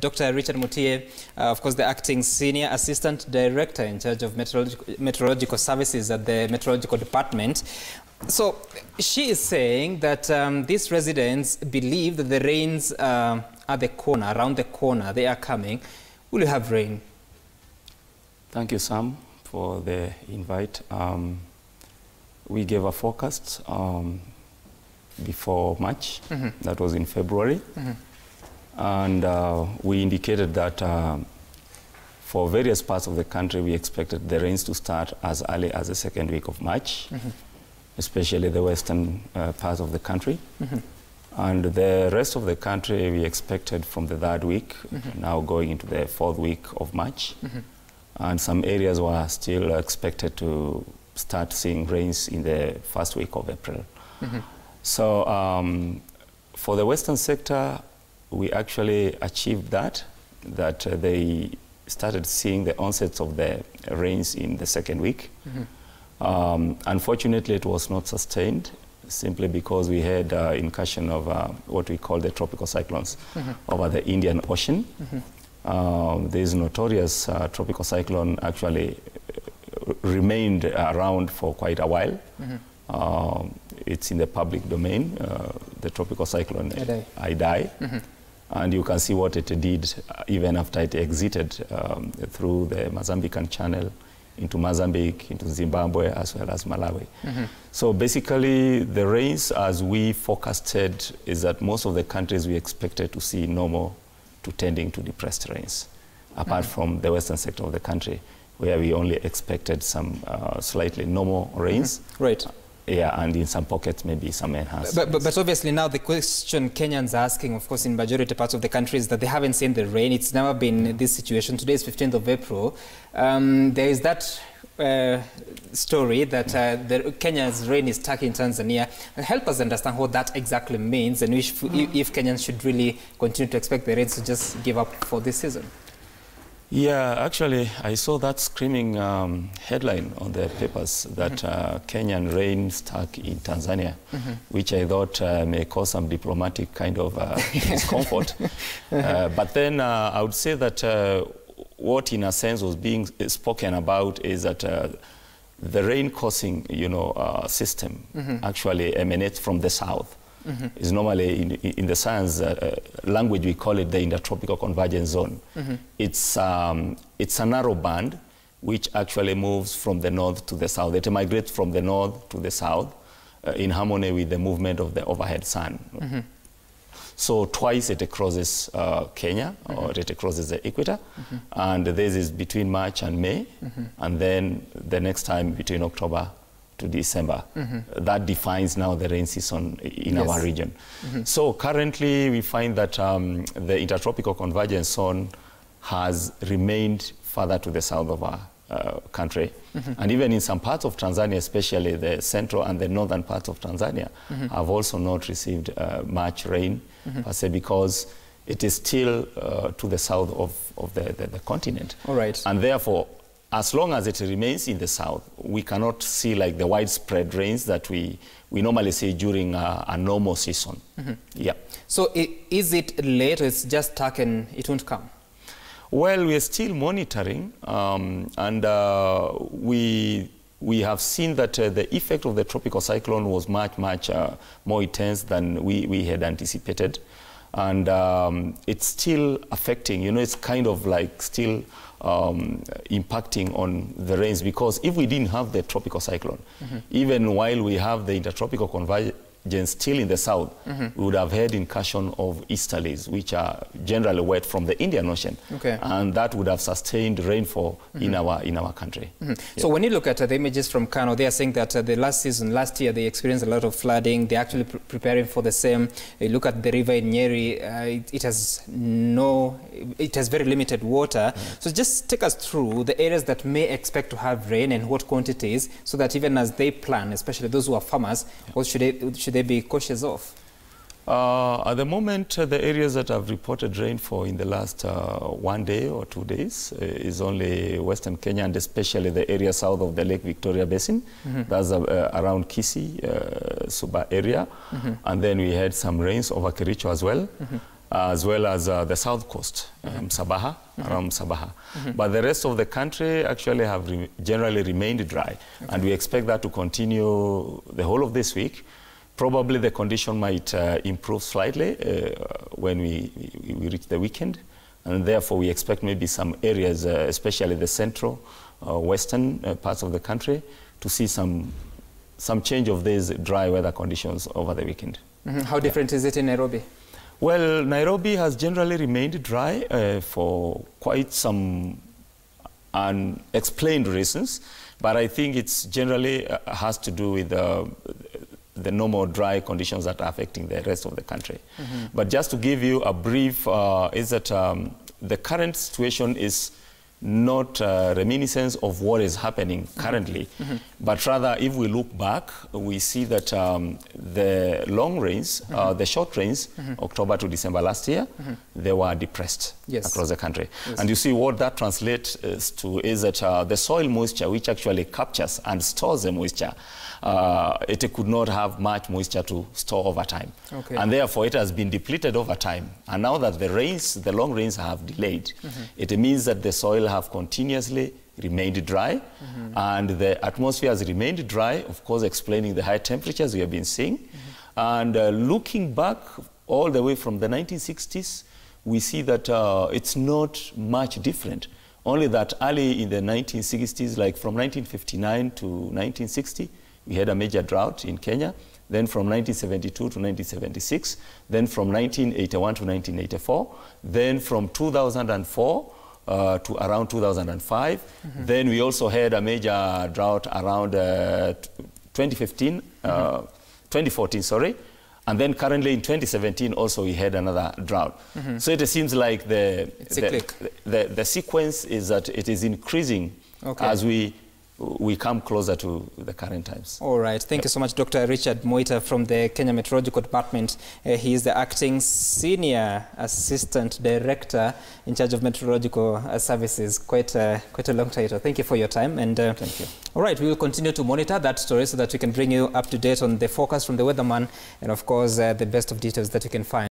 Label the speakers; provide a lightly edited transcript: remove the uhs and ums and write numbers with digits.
Speaker 1: Dr. Richard Mutie, of course, the acting Senior Assistant Director in charge of meteorological services at the Meteorological Department. So she is saying that these residents believe that the rains are around the corner, they are coming. Will you have rain?
Speaker 2: Thank you, Sam, for the invite. We gave a forecast before March, that was in February, and we indicated that for various parts of the country we expected the rains to start as early as the second week of March, especially the western part of the country. And the rest of the country we expected from the third week, now going into the fourth week of March. And some areas were still expected to start seeing rains in the first week of April. So for the western sector, we actually achieved that they started seeing the onsets of the rains in the second week. Unfortunately, it was not sustained, simply because we had incursion of what we call the tropical cyclones over the Indian Ocean. This notorious tropical cyclone actually remained around for quite a while. It's in the public domain, the tropical cyclone Idai. And you can see what it did even after it exited through the Mozambican Channel into Mozambique, into Zimbabwe, as well as Malawi. So basically, the rains, as we forecasted, is that most of the countries we expected to see normal to tending to depressed rains, apart from the western sector of the country, where we only expected some slightly normal rains.
Speaker 1: Right.
Speaker 2: Yeah, and in some pockets, maybe some enhanced.
Speaker 1: But obviously now the question Kenyans are asking, of course, in majority parts of the country, is that they haven't seen the rain. It's never been this situation. Today is 15th of April. There is that story that the Kenya's rain is stuck in Tanzania. Help us understand what that exactly means, and if Kenyans should really continue to expect the rains to just give up for this season.
Speaker 2: Yeah, actually, I saw that screaming headline on the papers that Kenyan rain stuck in Tanzania, which I thought may cause some diplomatic kind of discomfort. But then I would say that what, in a sense, was being spoken about is that the rain-causing, system actually emanates from the south. Is normally, in the science language, we call it the intertropical convergence zone. It's a narrow band which actually moves from the north to the south. It migrates from the north to the south in harmony with the movement of the overhead sun. So twice it crosses Kenya, or it crosses the equator, and this is between March and May, and then the next time between October to December. That defines now the rain season in our region. So currently we find that the intertropical convergence zone has remained further to the south of our country. And even in some parts of Tanzania, especially the central and the northern parts of Tanzania, have also not received much rain, per se, because it is still to the south of the continent.
Speaker 1: All right.
Speaker 2: And therefore, as long as it remains in the south, we cannot see like the widespread rains that we normally see during a normal season. Yeah. So
Speaker 1: is it late, or it's just stuck and it won't come?
Speaker 2: Well, we are still monitoring, and we have seen that the effect of the tropical cyclone was much more intense than we had anticipated. And it's still affecting, it's kind of like still impacting on the rains, because if we didn't have the tropical cyclone, even while we have the intertropical convergence still in the south, we would have had incursion of easterlies, which are generally wet from the Indian Ocean, and that would have sustained rainfall in our country.
Speaker 1: So when you look at the images from Kano, they are saying that last year, they experienced a lot of flooding. They're actually preparing for the same. You look at the river in Nyeri, it has very limited water. So just take us through the areas that may expect to have rain and what quantities, so that even as they plan, especially those who are farmers, what should they be cautious of?
Speaker 2: At the moment, the areas that have reported rainfall in the last 1 day or 2 days is only Western Kenya, and especially the area south of the Lake Victoria Basin. That's around Kisii, Suba area. And then we had some rains over Kericho as well. as well as the south coast, Sabaha, around Sabaha. But the rest of the country actually have generally remained dry. And we expect that to continue the whole of this week. Probably the condition might improve slightly when we reach the weekend. And therefore, we expect maybe some areas, especially the central, western parts of the country, to see some change of these dry weather conditions over the weekend.
Speaker 1: How different is it in Nairobi?
Speaker 2: Well, Nairobi has generally remained dry for quite some unexplained reasons, but I think it's generally has to do with the normal dry conditions that are affecting the rest of the country. But just to give you a brief, is that the current situation is not reminiscence of what is happening currently, but rather if we look back, we see that the long rains, the short rains, October to December last year, they were depressed across the country. And you see what that translates to is that the soil moisture, which actually captures and stores the moisture, it could not have much moisture to store over time. And therefore, it has been depleted over time. And now that the long rains have delayed, it means that the soil have continuously remained dry, and the atmosphere has remained dry, of course, explaining the high temperatures we have been seeing. And looking back all the way from the 1960s, we see that it's not much different. Only that early in the 1960s, like from 1959 to 1960, we had a major drought in Kenya. Then from 1972 to 1976, then from 1981 to 1984, then from 2004 to around 2005. Then we also had a major drought around 2014, sorry. And then currently in 2017 also we had another drought. So it seems like the sequence is that it is increasing as we come closer to the current times.
Speaker 1: All right. Thank you so much, Dr. Richard Moita from the Kenya Meteorological Department. He is the acting Senior Assistant Director in charge of Meteorological Services. Quite a long title. Thank you for your time. And
Speaker 2: thank you.
Speaker 1: All right. We will continue to monitor that story so that we can bring you up to date on the forecast from the weatherman and, of course, the best of details that you can find.